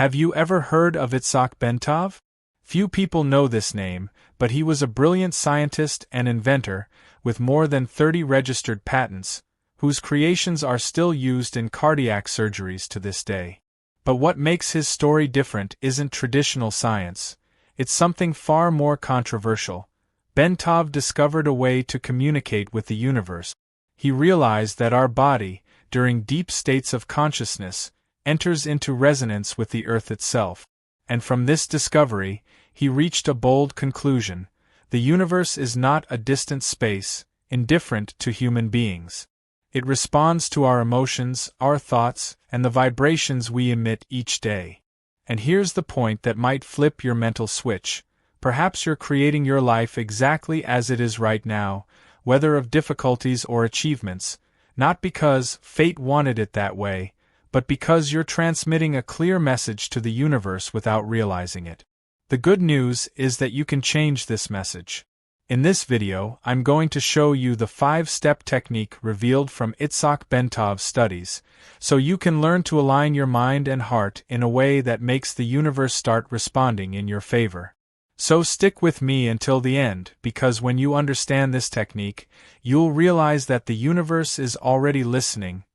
Have you ever heard of Itzhak Bentov? Few people know this name, but he was a brilliant scientist and inventor, with more than 30 registered patents, whose creations are still used in cardiac surgeries to this day. But what makes his story different isn't traditional science. It's something far more controversial. Bentov discovered a way to communicate with the universe. He realized that our body, during deep states of consciousness, enters into resonance with the earth itself. And from this discovery, he reached a bold conclusion: the universe is not a distant space, indifferent to human beings. It responds to our emotions, our thoughts, and the vibrations we emit each day. And here's the point that might flip your mental switch. Perhaps you're creating your life exactly as it is right now, whether of difficulties or achievements, not because fate wanted it that way, but because you're transmitting a clear message to the universe without realizing it. The good news is that you can change this message. In this video, I'm going to show you the 5-step technique revealed from Itzhak Bentov's studies, so you can learn to align your mind and heart in a way that makes the universe start responding in your favor. So stick with me until the end, because when you understand this technique, you'll realize that the universe is already listening.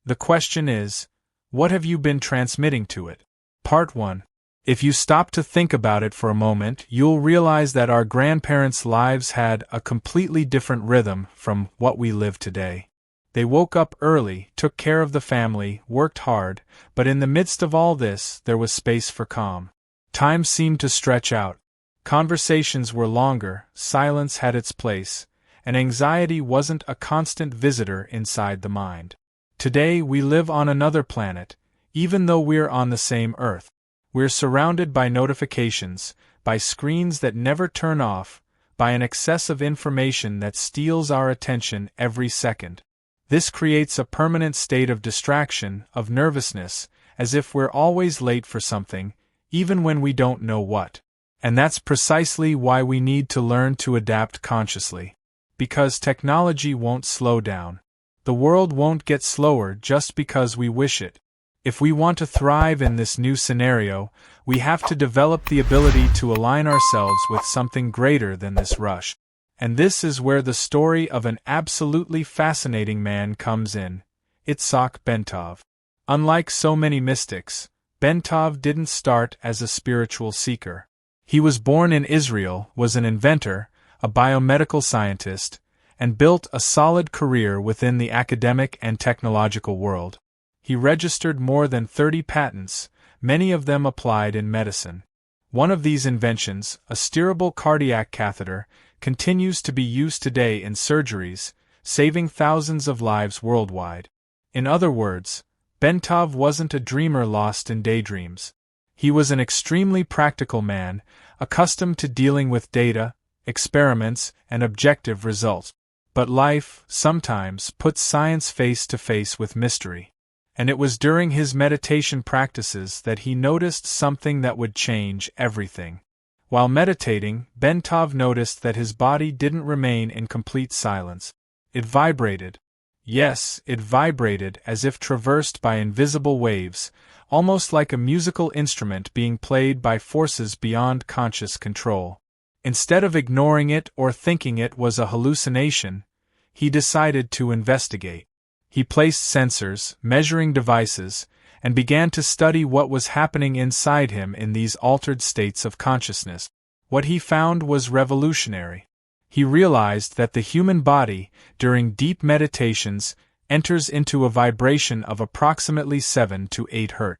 The question is, what have you been transmitting to it? Part 1. If you stop to think about it for a moment, you'll realize that our grandparents' lives had a completely different rhythm from what we live today. They woke up early, took care of the family, worked hard, but in the midst of all this, there was space for calm. Time seemed to stretch out. Conversations were longer, silence had its place, and anxiety wasn't a constant visitor inside the mind. Today we live on another planet, even though we're on the same Earth. We're surrounded by notifications, by screens that never turn off, by an excess of information that steals our attention every second. This creates a permanent state of distraction, of nervousness, as if we're always late for something, even when we don't know what. And that's precisely why we need to learn to adapt consciously. Because technology won't slow down. The world won't get slower just because we wish it. If we want to thrive in this new scenario, we have to develop the ability to align ourselves with something greater than this rush. And this is where the story of an absolutely fascinating man comes in, Itzhak Bentov. Unlike so many mystics, Bentov didn't start as a spiritual seeker. He was born in Israel, was an inventor, a biomedical scientist, and built a solid career within the academic and technological world. He registered more than 30 patents, many of them applied in medicine. One of these inventions, a steerable cardiac catheter, continues to be used today in surgeries, saving thousands of lives worldwide. In other words, Bentov wasn't a dreamer lost in daydreams. He was an extremely practical man, accustomed to dealing with data, experiments, and objective results. But life, sometimes, puts science face to face with mystery. And it was during his meditation practices that he noticed something that would change everything. While meditating, Bentov noticed that his body didn't remain in complete silence. It vibrated. Yes, it vibrated as if traversed by invisible waves, almost like a musical instrument being played by forces beyond conscious control. Instead of ignoring it or thinking it was a hallucination, he decided to investigate. He placed sensors, measuring devices, and began to study what was happening inside him in these altered states of consciousness. What he found was revolutionary. He realized that the human body, during deep meditations, enters into a vibration of approximately 7 to 8 Hz.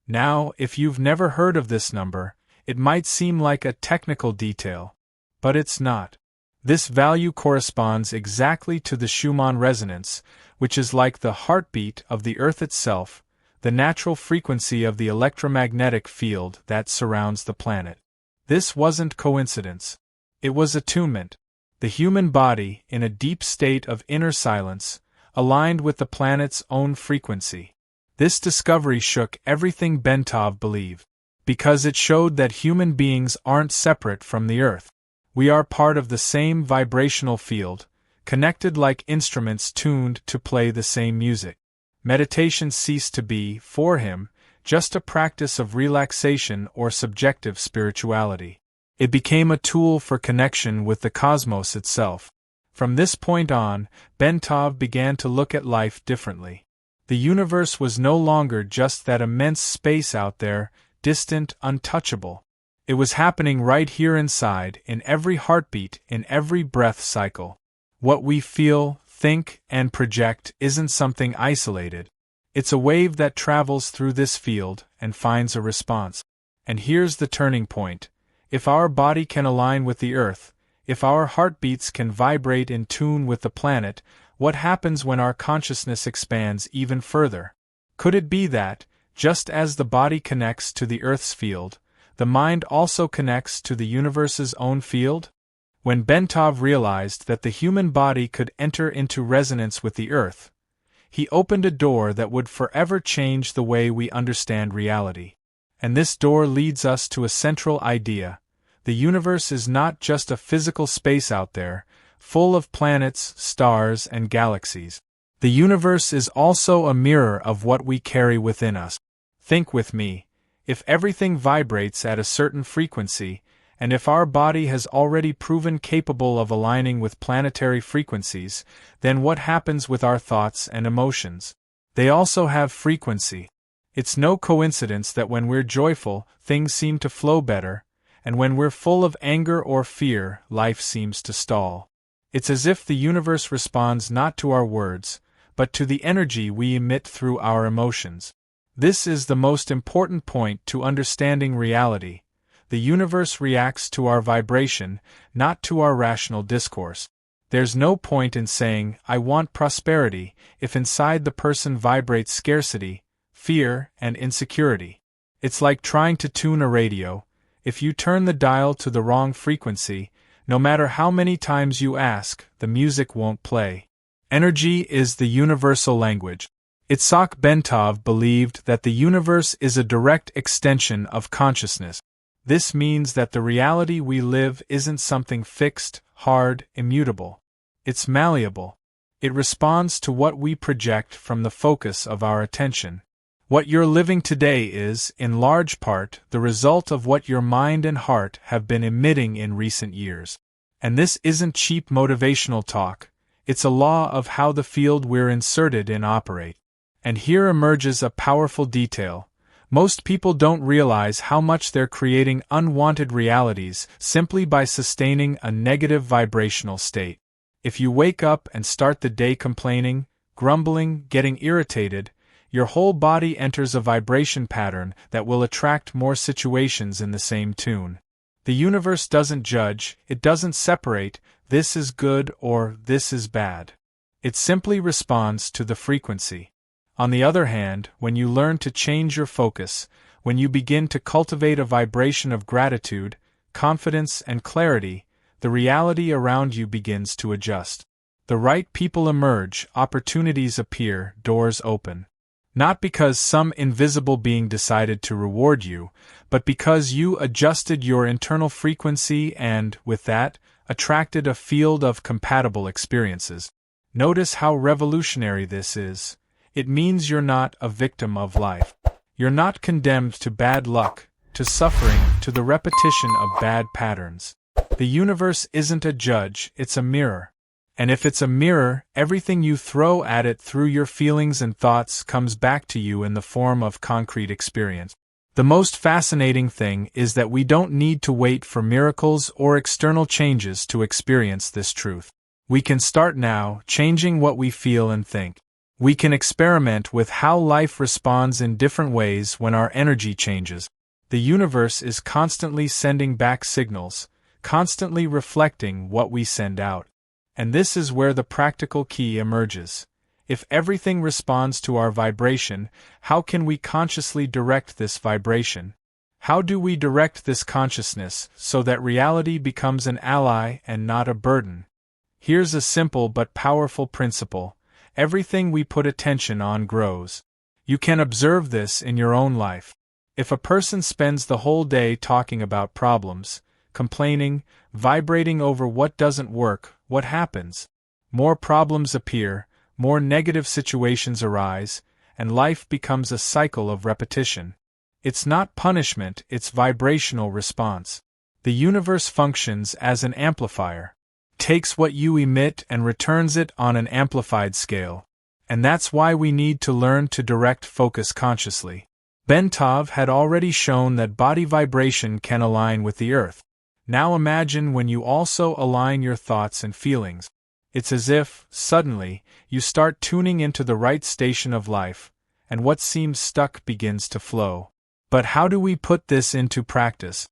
Now, if you've never heard of this number, it might seem like a technical detail. But it's not. This value corresponds exactly to the Schumann resonance, which is like the heartbeat of the Earth itself, the natural frequency of the electromagnetic field that surrounds the planet. This wasn't coincidence. It was attunement. The human body, in a deep state of inner silence, aligned with the planet's own frequency. This discovery shook everything Bentov believed, because it showed that human beings aren't separate from the Earth. We are part of the same vibrational field, connected like instruments tuned to play the same music. Meditation ceased to be, for him, just a practice of relaxation or subjective spirituality. It became a tool for connection with the cosmos itself. From this point on, Bentov began to look at life differently. The universe was no longer just that immense space out there, distant, untouchable. It was happening right here inside, in every heartbeat, in every breath cycle. What we feel, think, and project isn't something isolated. It's a wave that travels through this field and finds a response. And here's the turning point. If our body can align with the Earth, if our heartbeats can vibrate in tune with the planet, what happens when our consciousness expands even further? Could it be that, just as the body connects to the Earth's field, the mind also connects to the universe's own field? When Bentov realized that the human body could enter into resonance with the Earth, he opened a door that would forever change the way we understand reality. And this door leads us to a central idea. The universe is not just a physical space out there, full of planets, stars, and galaxies. The universe is also a mirror of what we carry within us. Think with me. If everything vibrates at a certain frequency, and if our body has already proven capable of aligning with planetary frequencies, then what happens with our thoughts and emotions? They also have frequency. It's no coincidence that when we're joyful, things seem to flow better, and when we're full of anger or fear, life seems to stall. It's as if the universe responds not to our words, but to the energy we emit through our emotions. This is the most important point to understanding reality. The universe reacts to our vibration, not to our rational discourse. There's no point in saying, "I want prosperity," if inside the person vibrates scarcity, fear, and insecurity. It's like trying to tune a radio. If you turn the dial to the wrong frequency, no matter how many times you ask, the music won't play. Energy is the universal language. Itzhak Bentov believed that the universe is a direct extension of consciousness. This means that the reality we live isn't something fixed, hard, immutable. It's malleable. It responds to what we project from the focus of our attention. What you're living today is, in large part, the result of what your mind and heart have been emitting in recent years. And this isn't cheap motivational talk, it's a law of how the field we're inserted in operates. And here emerges a powerful detail. Most people don't realize how much they're creating unwanted realities simply by sustaining a negative vibrational state. If you wake up and start the day complaining, grumbling, getting irritated, your whole body enters a vibration pattern that will attract more situations in the same tune. The universe doesn't judge, it doesn't separate, this is good or this is bad. It simply responds to the frequency. On the other hand, when you learn to change your focus, when you begin to cultivate a vibration of gratitude, confidence, and clarity, the reality around you begins to adjust. The right people emerge, opportunities appear, doors open. Not because some invisible being decided to reward you, but because you adjusted your internal frequency and, with that, attracted a field of compatible experiences. Notice how revolutionary this is. It means you're not a victim of life. You're not condemned to bad luck, to suffering, to the repetition of bad patterns. The universe isn't a judge, it's a mirror. And if it's a mirror, everything you throw at it through your feelings and thoughts comes back to you in the form of concrete experience. The most fascinating thing is that we don't need to wait for miracles or external changes to experience this truth. We can start now, changing what we feel and think. We can experiment with how life responds in different ways when our energy changes. The universe is constantly sending back signals, constantly reflecting what we send out. And this is where the practical key emerges. If everything responds to our vibration, how can we consciously direct this vibration? How do we direct this consciousness so that reality becomes an ally and not a burden? Here's a simple but powerful principle. Everything we put attention on grows. You can observe this in your own life. If a person spends the whole day talking about problems, complaining, vibrating over what doesn't work, what happens? More problems appear, more negative situations arise, and life becomes a cycle of repetition. It's not punishment, it's vibrational response. The universe functions as an amplifier, takes what you emit and returns it on an amplified scale. And that's why we need to learn to direct focus consciously. Bentov had already shown that body vibration can align with the earth. Now imagine when you also align your thoughts and feelings. It's as if, suddenly, you start tuning into the right station of life, and what seems stuck begins to flow. But how do we put this into practice?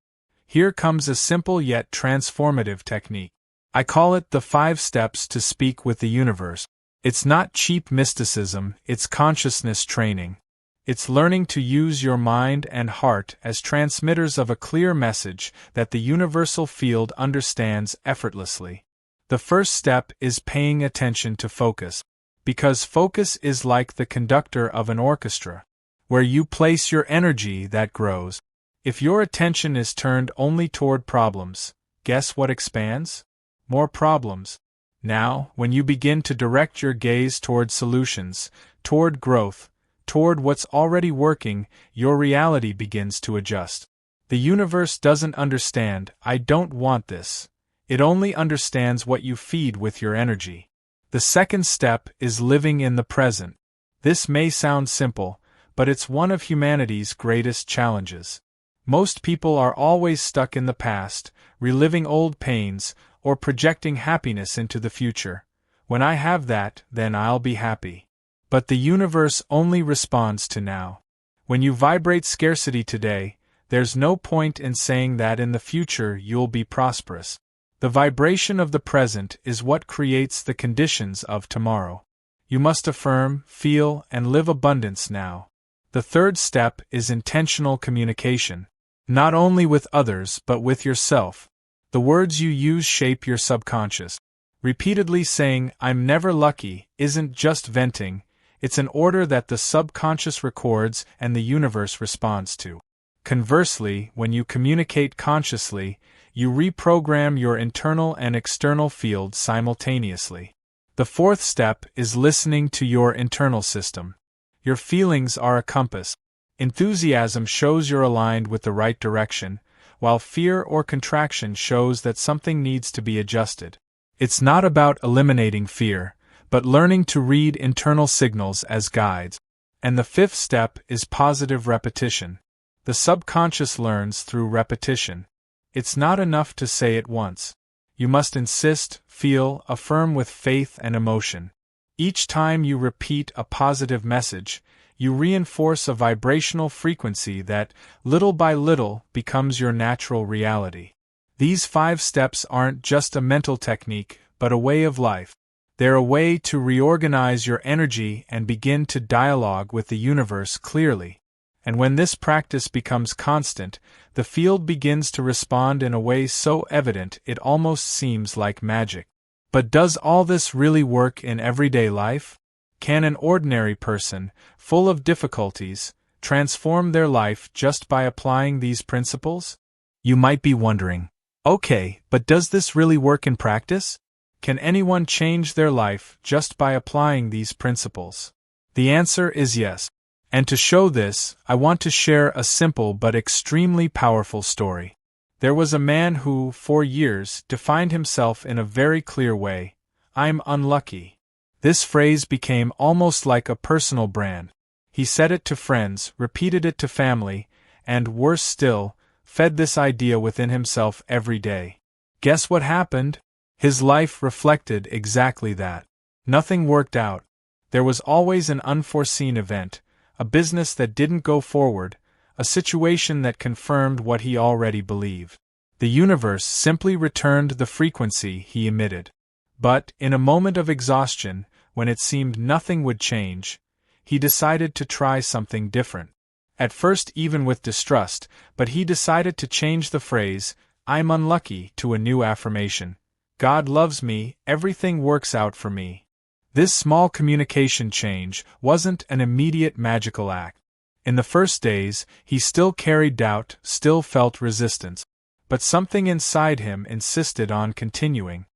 Here comes a simple yet transformative technique. I call it the 5 steps to speak with the universe. It's not cheap mysticism, it's consciousness training. It's learning to use your mind and heart as transmitters of a clear message that the universal field understands effortlessly. The first step is paying attention to focus. Because focus is like the conductor of an orchestra. Where you place your energy, that grows. If your attention is turned only toward problems, guess what expands? More problems. Now, when you begin to direct your gaze toward solutions, toward growth, toward what's already working, your reality begins to adjust. The universe doesn't understand, "I don't want this." It only understands what you feed with your energy. The second step is living in the present. This may sound simple, but it's one of humanity's greatest challenges. Most people are always stuck in the past, reliving old pains, or projecting happiness into the future. When I have that, then I'll be happy. But the universe only responds to now. When you vibrate scarcity today, there's no point in saying that in the future you'll be prosperous. The vibration of the present is what creates the conditions of tomorrow. You must affirm, feel, and live abundance now. The third step is intentional communication. Not only with others but with yourself. The words you use shape your subconscious. Repeatedly saying, "I'm never lucky," isn't just venting, it's an order that the subconscious records and the universe responds to. Conversely, when you communicate consciously, you reprogram your internal and external field simultaneously. The fourth step is listening to your internal system. Your feelings are a compass. Enthusiasm shows you're aligned with the right direction, while fear or contraction shows that something needs to be adjusted. It's not about eliminating fear, but learning to read internal signals as guides. And the fifth step is positive repetition. The subconscious learns through repetition. It's not enough to say it once. You must insist, feel, affirm with faith and emotion. Each time you repeat a positive message, you reinforce a vibrational frequency that, little by little, becomes your natural reality. These 5 steps aren't just a mental technique, but a way of life. They're a way to reorganize your energy and begin to dialogue with the universe clearly. And when this practice becomes constant, the field begins to respond in a way so evident it almost seems like magic. But does all this really work in everyday life? Can an ordinary person, full of difficulties, transform their life just by applying these principles? You might be wondering, okay, but does this really work in practice? Can anyone change their life just by applying these principles? The answer is yes. And to show this, I want to share a simple but extremely powerful story. There was a man who, for years, defined himself in a very clear way: "I'm unlucky." This phrase became almost like a personal brand. He said it to friends, repeated it to family, and, worse still, fed this idea within himself every day. Guess what happened? His life reflected exactly that. Nothing worked out. There was always an unforeseen event, a business that didn't go forward, a situation that confirmed what he already believed. The universe simply returned the frequency he emitted. But, in a moment of exhaustion, when it seemed nothing would change, he decided to try something different. At first even with distrust, but he decided to change the phrase, "I'm unlucky," to a new affirmation: "God loves me, everything works out for me." This small communication change wasn't an immediate magical act. In the first days, he still carried doubt, still felt resistance. But something inside him insisted on continuing.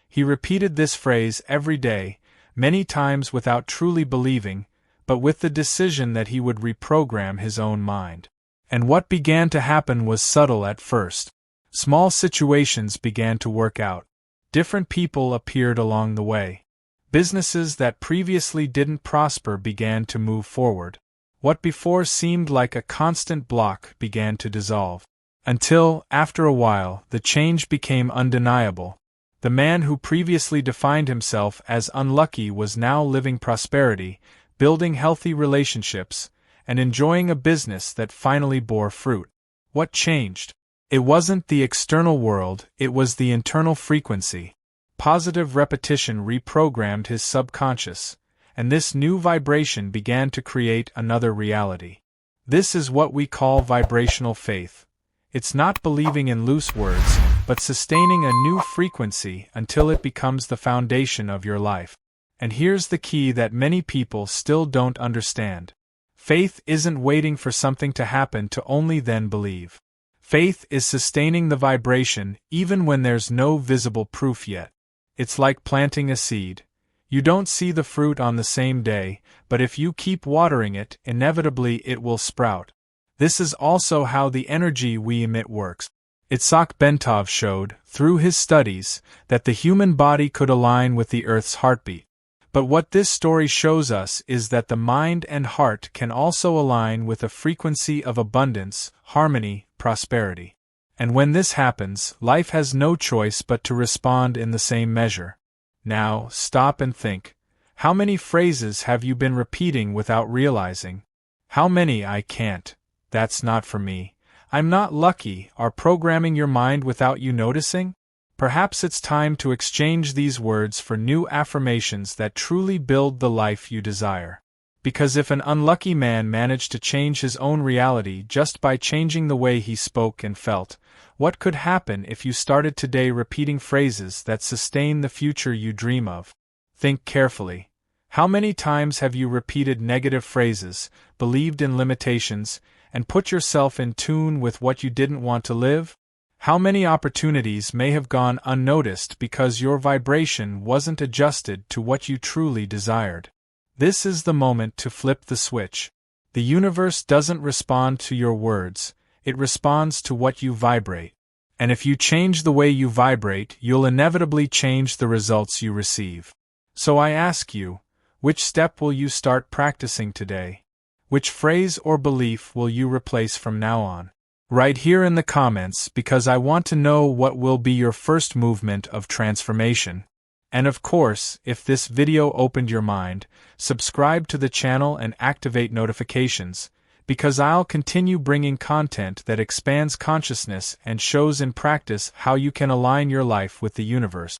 He repeated this phrase every day, many times without truly believing, but with the decision that he would reprogram his own mind. And what began to happen was subtle at first. Small situations began to work out. Different people appeared along the way. Businesses that previously didn't prosper began to move forward. What before seemed like a constant block began to dissolve. Until, after a while, the change became undeniable. The man who previously defined himself as unlucky was now living prosperity, building healthy relationships, and enjoying a business that finally bore fruit. What changed? It wasn't the external world, it was the internal frequency. Positive repetition reprogrammed his subconscious, and this new vibration began to create another reality. This is what we call vibrational faith. It's not believing in loose words, but sustaining a new frequency until it becomes the foundation of your life. And here's the key that many people still don't understand. Faith isn't waiting for something to happen to only then believe. Faith is sustaining the vibration even when there's no visible proof yet. It's like planting a seed. You don't see the fruit on the same day, but if you keep watering it, inevitably it will sprout. This is also how the energy we emit works. Itzhak Bentov showed, through his studies, that the human body could align with the Earth's heartbeat. But what this story shows us is that the mind and heart can also align with a frequency of abundance, harmony, prosperity. And when this happens, life has no choice but to respond in the same measure. Now, stop and think. How many phrases have you been repeating without realizing? How many "I can't," "that's not for me," "I'm not lucky" are programming your mind without you noticing? Perhaps it's time to exchange these words for new affirmations that truly build the life you desire. Because if an unlucky man managed to change his own reality just by changing the way he spoke and felt, what could happen if you started today repeating phrases that sustain the future you dream of? Think carefully. How many times have you repeated negative phrases, believed in limitations, and put yourself in tune with what you didn't want to live? How many opportunities may have gone unnoticed because your vibration wasn't adjusted to what you truly desired? This is the moment to flip the switch. The universe doesn't respond to your words, it responds to what you vibrate. And if you change the way you vibrate, you'll inevitably change the results you receive. So I ask you, which step will you start practicing today? Which phrase or belief will you replace from now on? Write here in the comments because I want to know what will be your first movement of transformation. And of course, if this video opened your mind, subscribe to the channel and activate notifications, because I'll continue bringing content that expands consciousness and shows in practice how you can align your life with the universe.